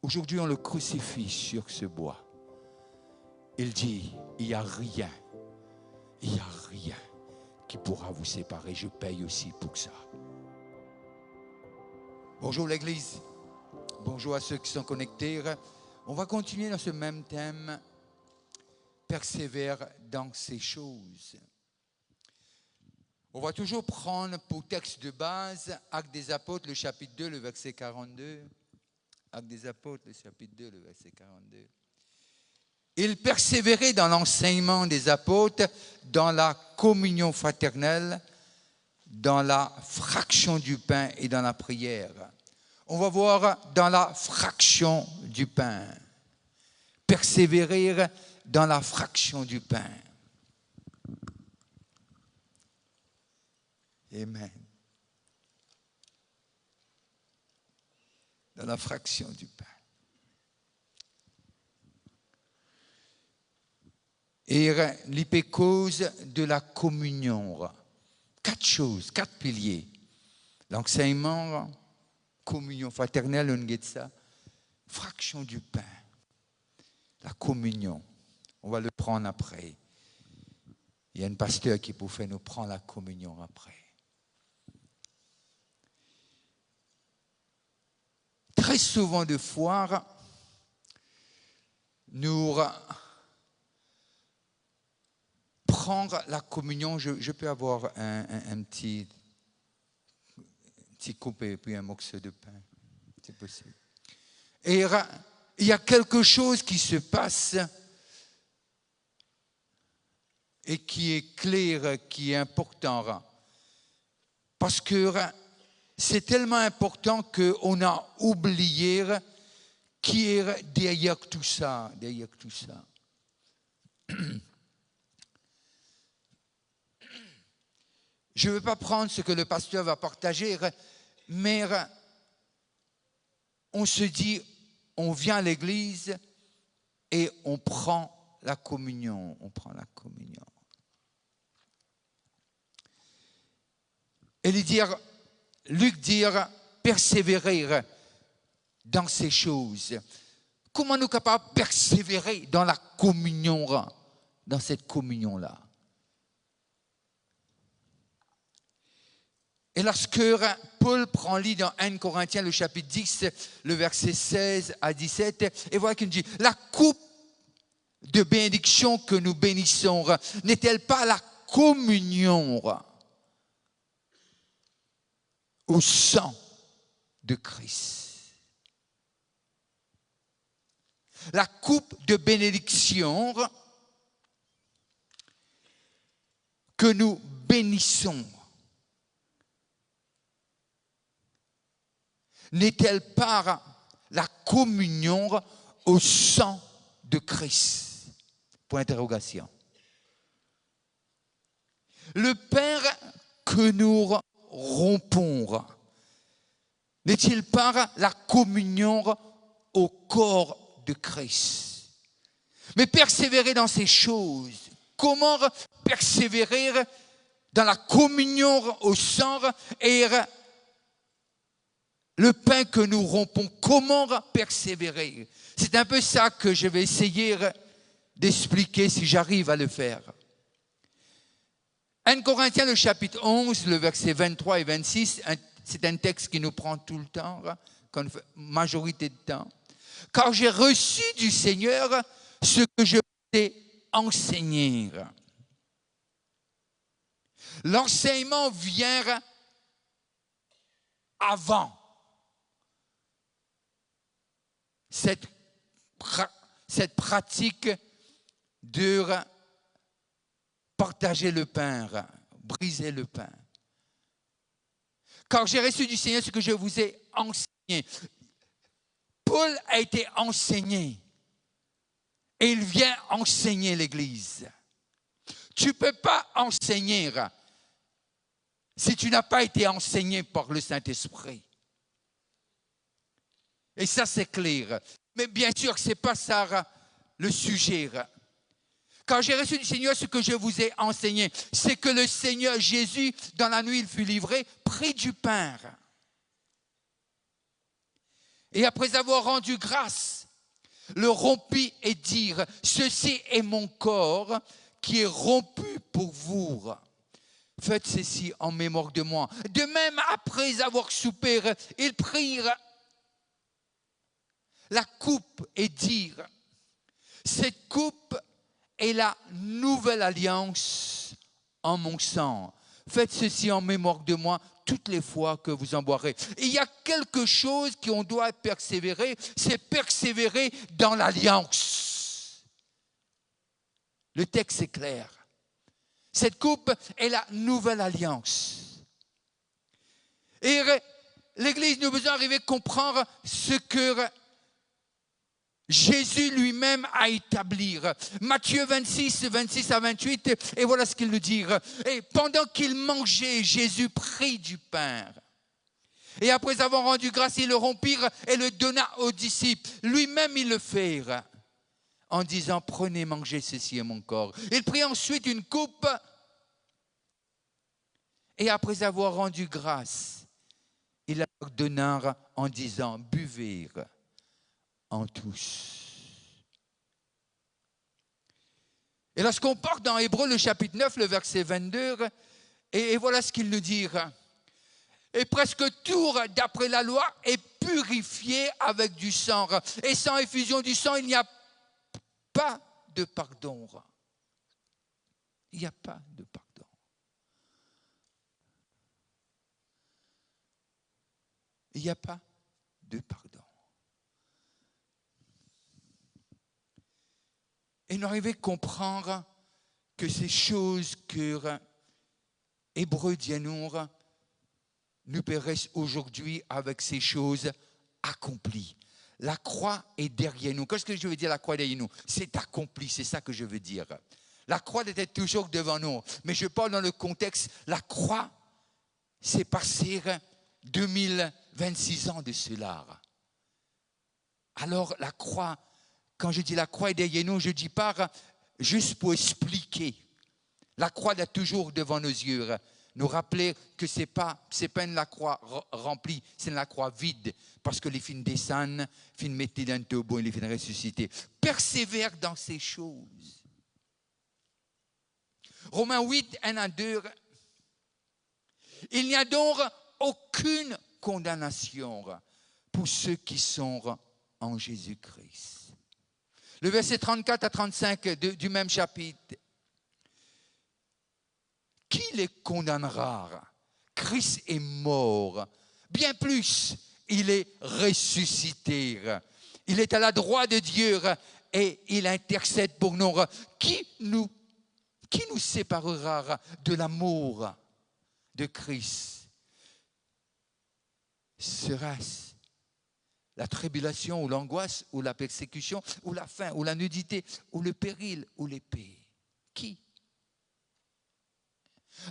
Aujourd'hui, on le crucifie sur ce bois. Il dit, il n'y a rien qui pourra vous séparer. Je paye aussi pour ça. Bonjour l'Église. Bonjour à ceux qui sont connectés. On va continuer dans ce même thème. Persévère dans ces choses. On va toujours prendre pour texte de base Actes des Apôtres, le chapitre 2, le verset 42. Actes des Apôtres, le chapitre 2, le verset 42. Il persévérait dans l'enseignement des apôtres, dans la communion fraternelle, dans la fraction du pain et dans la prière. On va voir dans la fraction du pain. Persévérer dans la fraction du pain. Amen. Dans la fraction du pain. Et l'hypécause de la communion. 4 choses, 4 piliers. L'enseignement, communion fraternelle, on dit ça. Fraction du pain. La communion. On va le prendre après. Il y a un pasteur qui pouvait nous prendre la communion après. Très souvent de fois, nous prendre la communion, je peux avoir un petit coupe et puis un morceau de pain. C'est possible. Et il y a quelque chose qui se passe et qui est clair, qui est important. Parce que c'est tellement important qu'on a oublié qui est derrière tout ça. Derrière tout ça. Je ne veux pas prendre ce que le pasteur va partager, mais on se dit, on vient à l'église et on prend la communion. On prend la communion. Et Luc dit, persévérer dans ces choses. Comment nous sommes capables de persévérer dans la communion, dans cette communion-là? Et lorsque Paul prend lit dans 1 Corinthiens, le chapitre 10, le verset 16 à 17, et voilà qu'il dit, la coupe de bénédiction que nous bénissons, n'est-elle pas la communion au sang de Christ? La coupe de bénédiction que nous bénissons, n'est-elle pas la communion au sang de Christ? Point d'interrogation. Le pain que nous rompons, n'est-il pas la communion au corps de Christ? Mais persévérer dans ces choses, comment persévérer dans la communion au sang et le pain que nous rompons, comment persévérer? C'est un peu ça que je vais essayer d'expliquer si j'arrive à le faire. 1 Corinthiens, le chapitre 11, le verset 23 et 26, c'est un texte qui nous prend tout le temps, majorité de temps. Car j'ai reçu du Seigneur ce que je t'ai enseigné. L'enseignement vient avant cette pratique de partager le pain, briser le pain. Car j'ai reçu du Seigneur ce que je vous ai enseigné. Paul a été enseigné et il vient enseigner l'Église. Tu ne peux pas enseigner si tu n'as pas été enseigné par le Saint-Esprit. Et ça, c'est clair. Mais bien sûr, ce n'est pas ça le sujet. Quand j'ai reçu du Seigneur ce que je vous ai enseigné, c'est que le Seigneur Jésus, dans la nuit, il fut livré, prit du pain. Et après avoir rendu grâce, le rompit et dire, ceci est mon corps qui est rompu pour vous. Faites ceci en mémoire de moi. De même, après avoir soupé, ils prirent la coupe et dirent, cette coupe est la nouvelle alliance en mon sang. Faites ceci en mémoire de moi toutes les fois que vous en boirez. Et il y a quelque chose qu'on doit persévérer, c'est persévérer dans l'alliance. Le texte est clair. Cette coupe est la nouvelle alliance. Et l'Église, nous devons arriver à comprendre ce que Jésus lui-même a établi. Matthieu 26, 26 à 28, et voilà ce qu'il nous dit. Et pendant qu'il mangeait, Jésus prit du pain. Et après avoir rendu grâce, il le rompit et le donna aux disciples. Lui-même, il le fait en disant, prenez, mangez, ceci est mon corps. Il prit ensuite une coupe et après avoir rendu grâce, il la leur donna en disant, buvez en tous. Et lorsqu'on part dans Hébreux, le chapitre 9, le verset 22, et voilà ce qu'il nous dit. Et presque tout, d'après la loi, est purifié avec du sang. Et sans effusion du sang, il n'y a pas de pardon. Il n'y a pas de pardon. Il n'y a pas de pardon. Et nous arrivons à comprendre que ces choses que Hébreux dit à nous paraissent aujourd'hui avec ces choses accomplies. La croix est derrière nous. Qu'est-ce que je veux dire, la croix est derrière nous? C'est accompli, c'est ça que je veux dire. La croix était toujours devant nous. Mais je parle dans le contexte, la croix, c'est passé 2026 ans de cela. Alors la croix, quand je dis la croix est derrière nous, je ne dis pas juste pour expliquer. La croix est toujours devant nos yeux. Nous rappeler que ce n'est pas une la croix remplie, c'est la croix vide. Parce que les filles descendent, les filles mettent dans le tombeau et les filles ressuscités. Persévère dans ces choses. Romains 8, 1 à 2. Il n'y a donc aucune condamnation pour ceux qui sont en Jésus-Christ. Le verset 34 à 35 du même chapitre. Qui les condamnera? Christ est mort. Bien plus, il est ressuscité. Il est à la droite de Dieu et il intercède pour nous. Qui nous séparera de l'amour de Christ? Sera-ce la tribulation ou l'angoisse ou la persécution ou la faim ou la nudité ou le péril ou l'épée? Qui?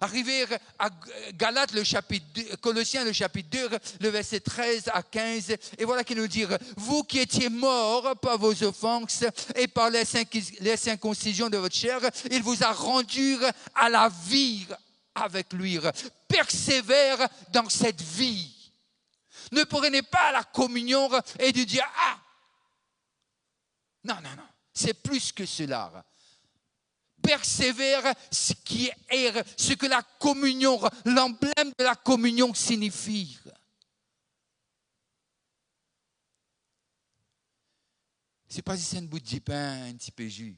Arrivé à Galates, Colossiens, le chapitre 2, le verset 13 à 15, et voilà qu'il nous dit, vous qui étiez morts par vos offenses et par les circoncisions de votre chair, il vous a rendus à la vie avec lui. Persévère dans cette vie. Ne prenez pas la communion et de dire, ah, non, c'est plus que cela. Persévère ce que la communion, l'emblème de la communion signifie. Ce n'est pas si c'est un bout de pain, un petit peu de jus.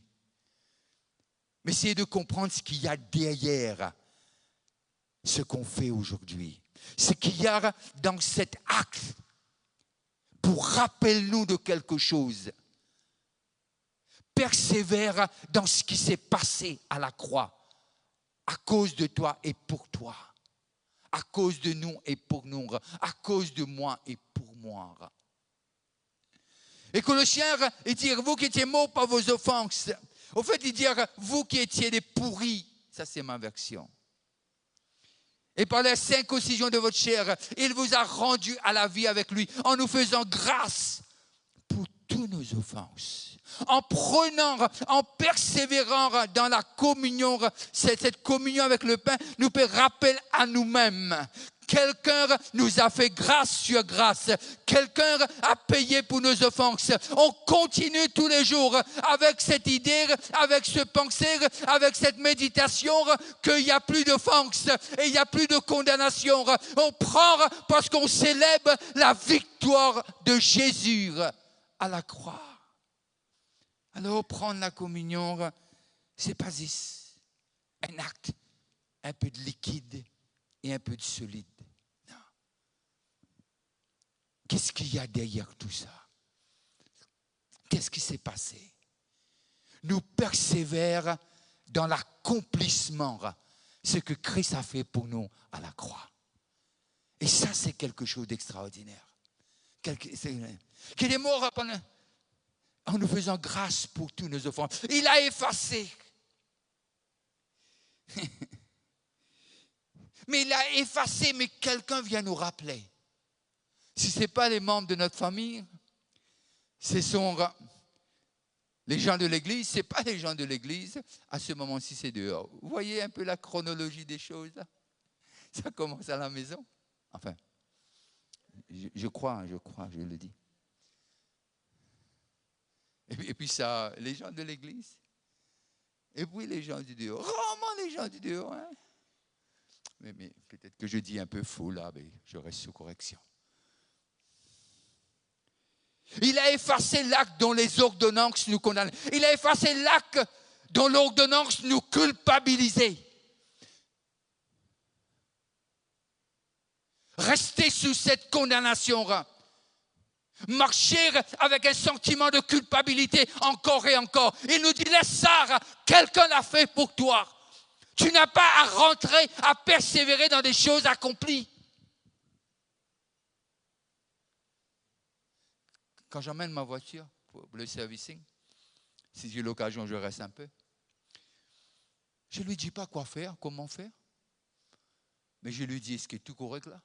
Mais essayez de comprendre ce qu'il y a derrière ce qu'on fait aujourd'hui. Ce qu'il y a dans cet acte pour rappeler nous de quelque chose. Persévère dans ce qui s'est passé à la croix, à cause de toi et pour toi, à cause de nous et pour nous, à cause de moi et pour moi. Et Colossiens, il dit, vous qui étiez morts par vos offenses, au fait, il dit, vous qui étiez des pourris, ça c'est ma version. Et par la circoncision de votre chair, il vous a rendus à la vie avec lui, en nous faisant grâce pour toutes nos offenses. En persévérant dans la communion, cette communion avec le pain nous peut rappeler à nous-mêmes Quelqu'un nous a fait grâce sur grâce. Quelqu'un a payé pour nos offenses. On continue tous les jours avec cette idée, avec ce pensée, avec cette méditation qu'il n'y a plus d'offense et il n'y a plus de condamnation. On prend parce qu'on célèbre la victoire de Jésus à la croix. Alors prendre la communion, c'est pas un acte, un peu de liquide et un peu de solide. Non. Qu'est-ce qu'il y a derrière tout ça? Qu'est-ce qui s'est passé? Nous persévérons dans l'accomplissement de ce que Christ a fait pour nous à la croix. Et ça, c'est quelque chose d'extraordinaire. Qu'il est mort en nous faisant grâce pour tous nos offenses. Il a effacé. Mais il a effacé, mais quelqu'un vient nous rappeler. Si ce n'est pas les membres de notre famille, ce sont les gens de l'Église, ce n'est pas les gens de l'Église, à ce moment-ci, c'est dehors. Vous voyez un peu la chronologie des choses là? Ça commence à la maison. Enfin, je crois, je le dis. Et puis ça, les gens de l'Église. Et puis les gens du dehors. Rarement les gens du dehors. Hein? Mais peut-être que je dis un peu faux là, mais je reste sous correction. Il a effacé l'acte dont les ordonnances nous condamnaient. Il a effacé l'acte dont l'ordonnance nous culpabilisait. Rester sous cette condamnation. Marcher avec un sentiment de culpabilité encore et encore. Il nous dit, laisse ça, quelqu'un l'a fait pour toi. Tu n'as pas à rentrer, à persévérer dans des choses accomplies. Quand j'emmène ma voiture pour le servicing, si j'ai l'occasion, je reste un peu. Je ne lui dis pas quoi faire, comment faire. Mais je lui dis, est-ce que tout correct là?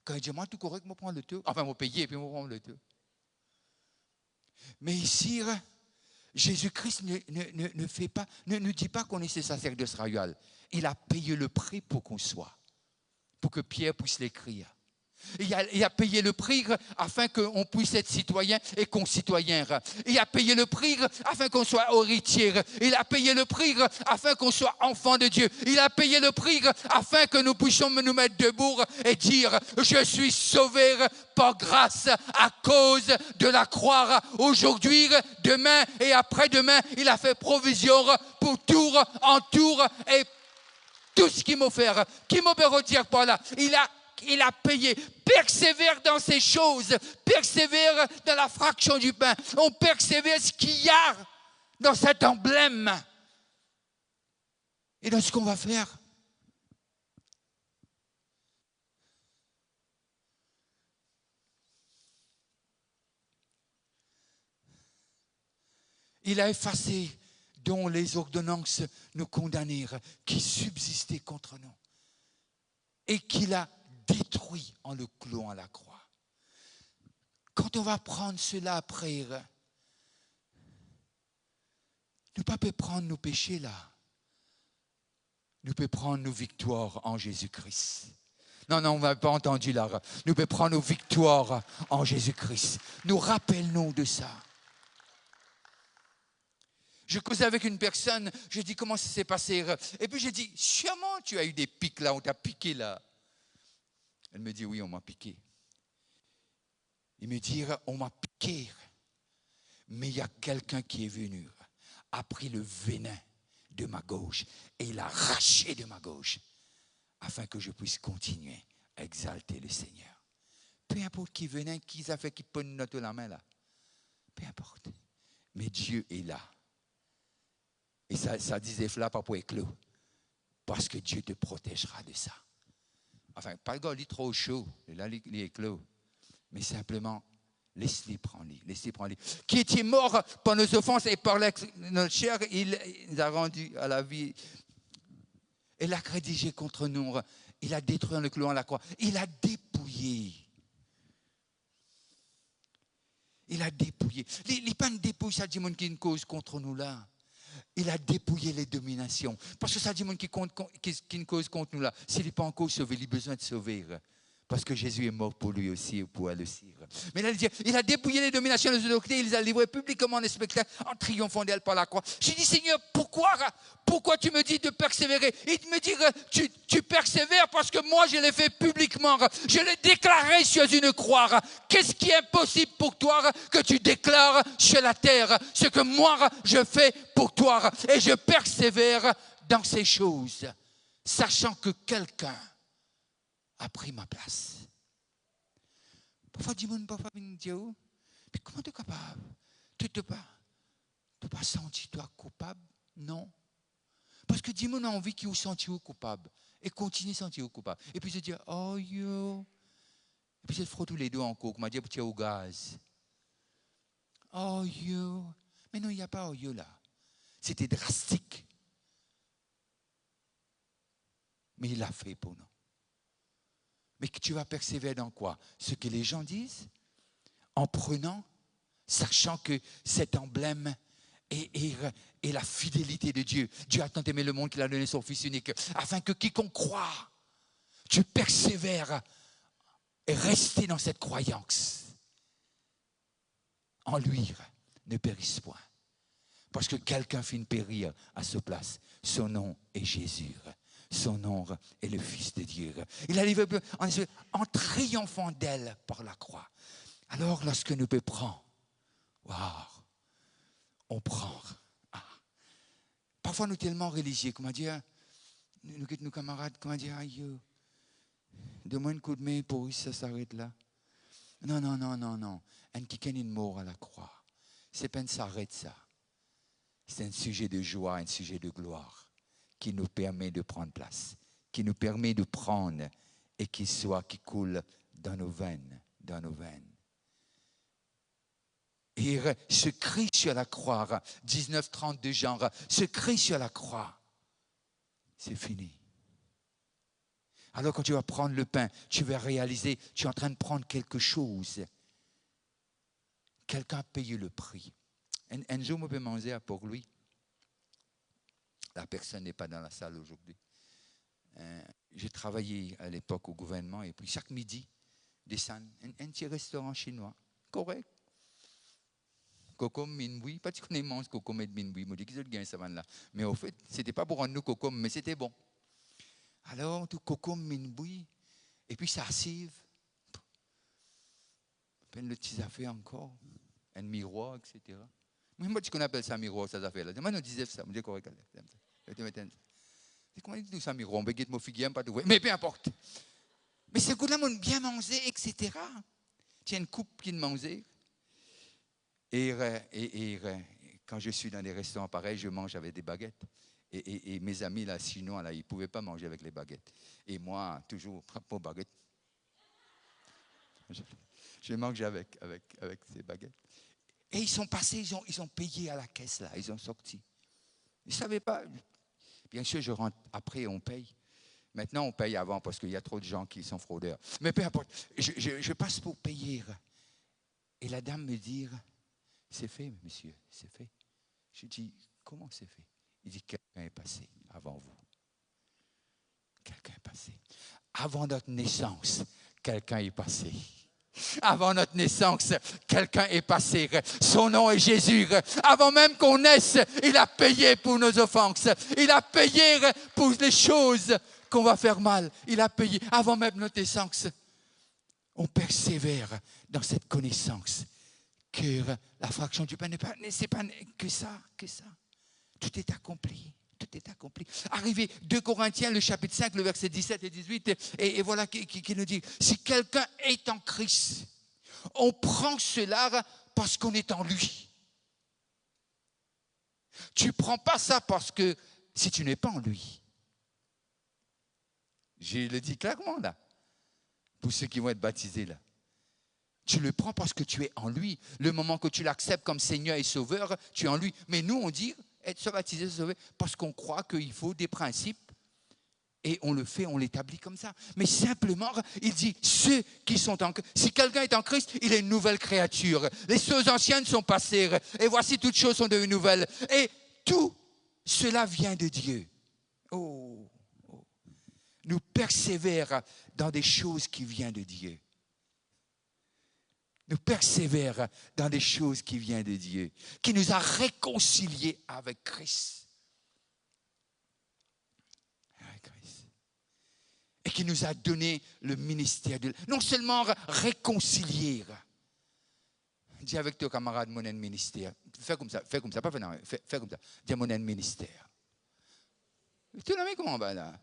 Quand il dit, moi, tout correct, je prends le tour. Enfin, je vais payer et puis je prends le tour. Mais ici, Jésus-Christ ne dit pas qu'on est ses sacerdoce royal. Il a payé le prix pour qu'on soit, pour que Pierre puisse l'écrire. Il a payé le prix afin qu'on puisse être citoyen et concitoyen. Il a payé le prix afin qu'on soit héritier. Il a payé le prix afin qu'on soit enfant de Dieu. Il a payé le prix afin que nous puissions nous mettre debout et dire « Je suis sauvé par grâce à cause de la croix. Aujourd'hui, demain et après-demain, il a fait provision pour tour en tour et tout ce qu'il m'a offert. Qui m'a fait redire par là? Il a payé. Persévère dans ces choses. Persévère dans la fraction du pain. On persévère ce qu'il y a dans cet emblème. Et dans ce qu'on va faire. Il a effacé dont les ordonnances nous condamnèrent, qui subsistaient contre nous. Et qu'il a détruit en le clouant à la croix. Quand on va prendre cela après, nous ne pouvons pas prendre nos péchés là. Nous pouvons prendre nos victoires en Jésus-Christ. Non, on ne m'a pas entendu là. Nous pouvons prendre nos victoires en Jésus-Christ. Nous rappelons de ça. Je causais avec une personne, je dis comment ça s'est passé. Et puis j'ai dit, sûrement tu as eu des pics là, on t'a piqué là. Elle me dit, oui, on m'a piqué. Il me dit, on m'a piqué. Mais il y a quelqu'un qui est venu, a pris le venin de ma gauche et il a arraché de ma gauche afin que je puisse continuer à exalter le Seigneur. Peu importe qui venait, qui a fait, qui prenait notre la main là. Peu importe. Mais Dieu est là. Et ça disait là pas pour éclos. Parce que Dieu te protégera de ça. Enfin, pas le gars, il est trop chaud. Là, il est éclos. Mais simplement, laisse-les prendre. Qui était mort par nos offenses et par notre chair, il nous a rendu à la vie. Il a rédigé contre nous. Il a détruit en le clouant à la croix. Il a dépouillé. Il a dépouillé. Il n'est pas une dépouille, ça dit qui est une cause contre nous là. il a dépouillé les dominations. Parce que ça dit, monde qui ne cause contre nous là, s'il n'est pas encore sauvé, il a besoin de sauver. Parce que Jésus est mort pour lui aussi et pour elle aussi. Mais là, il a dépouillé les dominations des autorités, il les a livrées publiquement en spectacle, en triomphant d'elle par la croix. J'ai dit, Seigneur, pourquoi tu me dis de persévérer? Il me dit, tu persévères parce que moi, je l'ai fait publiquement. Je l'ai déclaré sur une croix. Qu'est-ce qui est impossible pour toi que tu déclares sur la terre? Ce que moi, je fais pour toi. Et je persévère dans ces choses, sachant que quelqu'un a pris ma place. Parfois, dis-moi, parfois, mais comment tu es capable? Tu ne t'es pas senti, toi, coupable? Non. Parce que dis-moi, on a envie qu'il vous senti coupable. Et continue à sentir coupable. Et puis, se dire, oh, yo. Et puis, je frotte tous les deux encore, comme on dit, tu es au gaz. Oh, yo. Mais non, il n'y a pas oh, yo là. C'était drastique. Mais il l'a fait pour nous. Mais que tu vas persévérer dans quoi? Ce que les gens disent, en prenant, sachant que cet emblème est la fidélité de Dieu. Dieu a tant aimé le monde qu'il a donné son Fils unique, afin que quiconque croit, tu persévères et rester dans cette croyance. En lui, ne périsse point. Parce que quelqu'un finit périr à sa place. Son nom est Jésus. Son nom est le Fils de Dieu. Il a livré en triomphant d'elle par la croix. Alors, lorsque nous prend, on prend. Ah. Parfois, nous sommes tellement religieux, comment dire, nos camarades, comment dire, aïe, donne-moi un coup de main pour que ça s'arrête là. Non. Un qui est mort à la croix. C'est pas une s'arrête ça. C'est un sujet de joie, un sujet de gloire qui nous permet de prendre place, qui nous permet de prendre et qui coule dans nos veines, Et ce cri sur la croix, 19:32 genre, ce cri sur la croix, c'est fini. Alors quand tu vas prendre le pain, tu vas réaliser, tu es en train de prendre quelque chose. Quelqu'un a payé le prix. Un jour, on peut manger pour lui. La personne n'est pas dans la salle aujourd'hui. J'ai travaillé à l'époque au gouvernement et puis chaque midi, descendre un petit restaurant chinois. Correct. Coco minboui, pas tu connais mange coco minboui, moi je dis qu'ils ont gagné ça là. Mais au fait, c'était pas pour rendre nous coco, mais c'était bon. Alors tout coco minboui et puis ça arrive. Peine le petit affaire encore, un miroir, etc. Moi tu connais appelle ça miroir ces affaires là. Moi on disait ça, moi je correct. Comment il dit ça miroir, on va guetter mon figuier pas trouver. Mais peu importe. Mais ce coup-là on bien mangé, etc. Tu as une coupe qui mangeait. Et quand je suis dans des restaurants pareils, je mange avec des baguettes. Et mes amis là, sinon, là, ils ne pouvaient pas manger avec les baguettes. Et moi, toujours, pour baguette, je mange avec ces baguettes. Et ils sont passés, ils ont payé à la caisse là, ils ont sorti. Ils ne savaient pas. Bien sûr, je rentre après, on paye. Maintenant, on paye avant parce qu'il y a trop de gens qui sont fraudeurs. Mais peu importe, je passe pour payer. Et la dame me dit, c'est fait, monsieur, c'est fait. Je dis, comment c'est fait? Il dit, quelqu'un est passé avant vous. Quelqu'un est passé. Avant notre naissance, quelqu'un est passé. Avant notre naissance, quelqu'un est passé. Son nom est Jésus. Avant même qu'on naisse, il a payé pour nos offenses. Il a payé pour les choses qu'on va faire mal. Il a payé avant même notre naissance. On persévère dans cette connaissance que la fraction du pain c'est pas que ça. Tout est accompli. Tout est accompli. Arrivé 2 Corinthiens, le chapitre 5, le verset 17 et 18, et voilà qui nous dit, si quelqu'un est en Christ, on prend cela parce qu'on est en lui. Tu ne prends pas ça parce que si tu n'es pas en lui. Je le dis clairement là, pour ceux qui vont être baptisés là. Tu le prends parce que tu es en lui. Le moment que tu l'acceptes comme Seigneur et Sauveur, tu es en lui. Mais nous, on dit être baptisé, sauvé, parce qu'on croit qu'il faut des principes et on le fait, on l'établit comme ça. Mais simplement, il dit, ceux qui sont en Christ, si quelqu'un est en Christ, il est une nouvelle créature. Les choses anciennes sont passées et voici toutes choses sont devenues nouvelles. Et tout cela vient de Dieu. Oh, oh. Nous persévérons dans des choses qui viennent de Dieu. Nous persévérons dans des choses qui viennent de Dieu, qui nous a réconciliés avec Christ. Avec Christ. Et qui nous a donné le ministère de... Non seulement réconcilier. Dis avec ton camarade, mon ministère. Fais comme ça, pas fais comme ça. Dis mon ministère. Tu l'as mis comment ben là?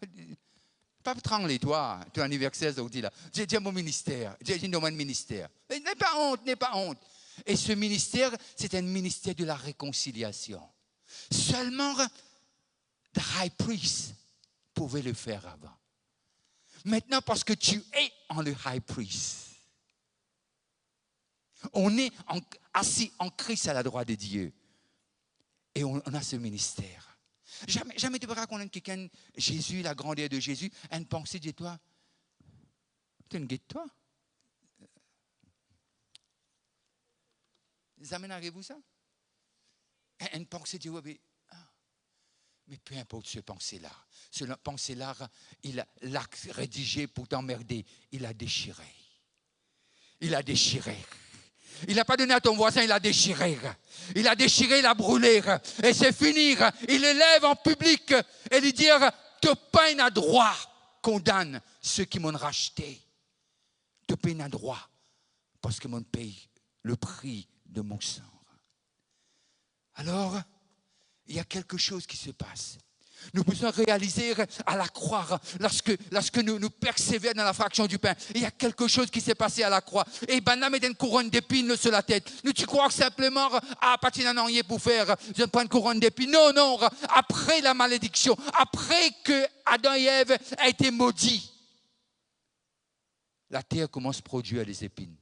Pas trembler, toi, ton anniversaire, ça vous dit là. Dis mon ministère, dis mon ministère. N'aie pas honte. Et ce ministère, c'est un ministère de la réconciliation. Seulement, le high priest pouvait le faire avant. Maintenant, parce que tu es en le high priest, on est assis en Christ à la droite de Dieu. Et on a ce ministère. Jamais tu verras qu'on a quelqu'un, Jésus, la grandeur de Jésus, a une pensée de toi. Tu es une guette, toi. Ça m'énerve-vous ça? Une pensée de mais peu importe ce pensée-là. Ce pensée-là, il l'a rédigé pour t'emmerder. Il l'a déchiré. Il a déchiré. Il n'a pas donné à ton voisin, il a déchiré. Il a déchiré, il a brûlé. Et c'est fini. Il le lève en public et lui dit, te peine à droit condamne ceux qui m'ont racheté. Te peine à droit parce que m'ont payé le prix de mon sang. Alors, il y a quelque chose qui se passe. Nous pouvons réaliser à la croix, lorsque nous persévérons dans la fraction du pain, il y a quelque chose qui s'est passé à la croix. Et Banam met une couronne d'épines sur la tête. Nous, tu crois simplement, partir d'un rien pour faire, je ne prends une couronne d'épines. Non, après la malédiction, après que Adam et Ève aient été maudits, la terre commence à produire des épines.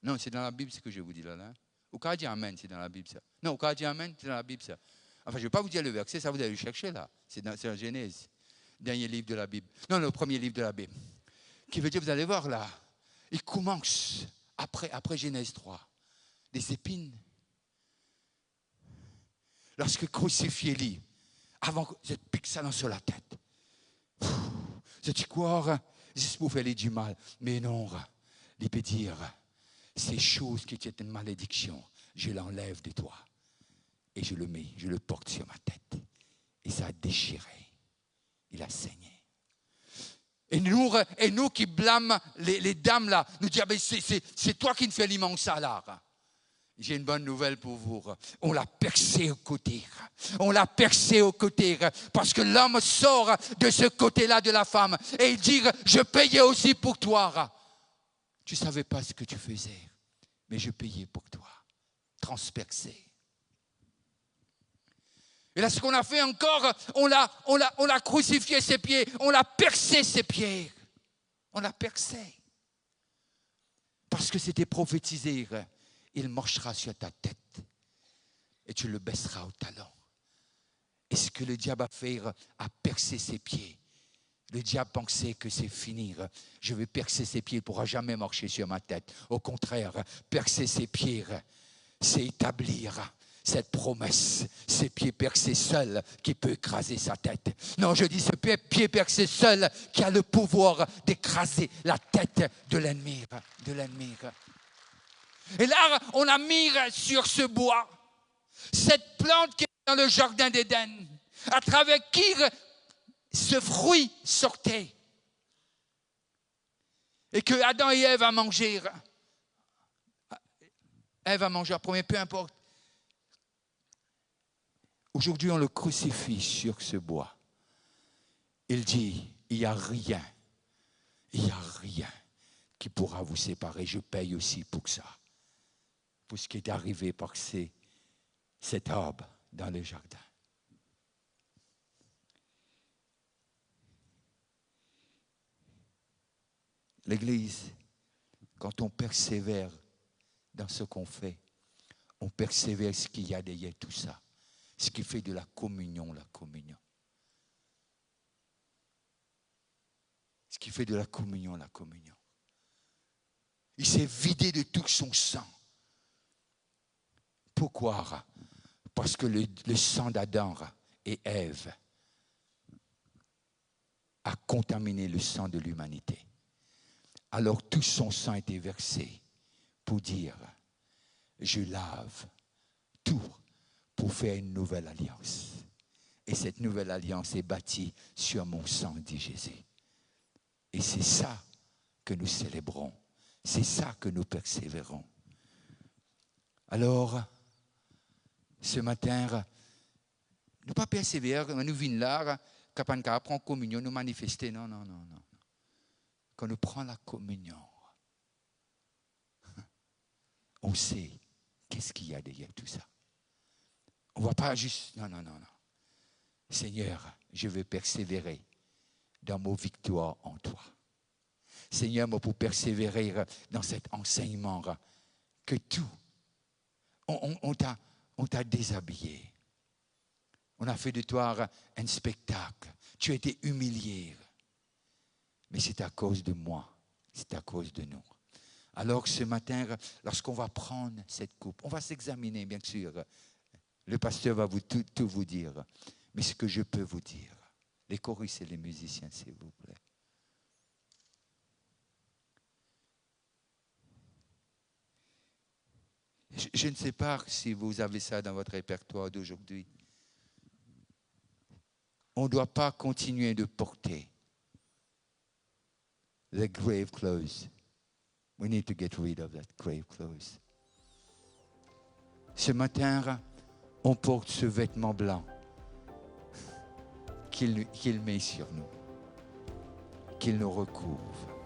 Non, c'est dans la Bible ce que je vous dis là. Au cas où dit Amen, c'est dans la Bible ça. Non, au cas où dit Amen, c'est dans la Bible ça. Enfin, je ne vais pas vous dire le verset, ça vous allez le chercher là. C'est dans la Genèse, dernier livre de la Bible. Non, le premier livre de la Bible. Qui veut dire, vous allez voir là, il commence, après Genèse 3, des épines. Lorsque crucifié lui, avant que je pique ça dans sur la tête. Je dis quoi, juste pour faire du mal. Mais non, il peut dire, ces choses qui étaient une malédiction, je l'enlève de toi. Et je le mets, je le porte sur ma tête. Et ça a déchiré. Il a saigné. Et nous qui blâmons les dames là, nous disons, c'est toi qui nous fais l'immense salaire. J'ai une bonne nouvelle pour vous. On l'a percé au côté. On l'a percé au côté. Parce que l'homme sort de ce côté-là de la femme. Et il dit, je payais aussi pour toi. Tu ne savais pas ce que tu faisais. Mais je payais pour toi. Transpercé. Et là, ce qu'on a fait encore, on l'a crucifié ses pieds. On l'a percé ses pieds. On l'a percé. Parce que c'était prophétisé. Il marchera sur ta tête. Et tu le baisseras au talon. Et ce que le diable a fait, a percé ses pieds. Le diable pensait que c'est fini. Je vais percer ses pieds, il ne pourra jamais marcher sur ma tête. Au contraire, percer ses pieds, c'est établir cette promesse. Ses pieds percés seuls qui peut écraser sa tête. Non, je dis ce pied percé seul qui a le pouvoir d'écraser la tête de l'ennemi. Et là, on a mis sur ce bois cette plante qui est dans le jardin d'Éden, à travers qui ce fruit sortait. Et que Adam et Ève a mangé. Ève a mangé en premier, peu importe. Aujourd'hui, on le crucifie sur ce bois. Il dit, il n'y a rien qui pourra vous séparer. Je paye aussi pour ça. Pour ce qui est arrivé par cet arbre dans le jardin. L'Église, quand on persévère dans ce qu'on fait, on persévère ce qu'il y a derrière tout ça. Ce qui fait de la communion. Ce qui fait de la communion. Il s'est vidé de tout son sang Pourquoi? Parce que le sang d'Adam et Ève a contaminé le sang de l'humanité. Alors tout son sang a été versé pour dire, je lave tout pour faire une nouvelle alliance. Et cette nouvelle alliance est bâtie sur mon sang, dit Jésus. Et c'est ça que nous célébrons. C'est ça que nous persévérons. Alors, ce matin, nous pas persévérer, nous venons là, quand on prend communion, nous manifester. Non. Quand nous prenons la communion, on sait qu'est-ce qu'il y a derrière tout ça. On ne va pas juste, non. Seigneur, je veux persévérer dans mon victoire en toi. Seigneur, moi, pour persévérer dans cet enseignement, que tout, on t'a déshabillé. On a fait de toi un spectacle. Tu as été humilié. Mais c'est à cause de moi. C'est à cause de nous. Alors ce matin, lorsqu'on va prendre cette coupe, on va s'examiner, bien sûr. Le pasteur va tout vous dire. Mais ce que je peux vous dire, les choristes et les musiciens, s'il vous plaît. Je ne sais pas si vous avez ça dans votre répertoire d'aujourd'hui. On ne doit pas continuer de porter the grave clothes. We need to get rid of that grave clothes. Ce matin, on porte ce vêtement blanc qu'il met sur nous, qu'il nous recouvre.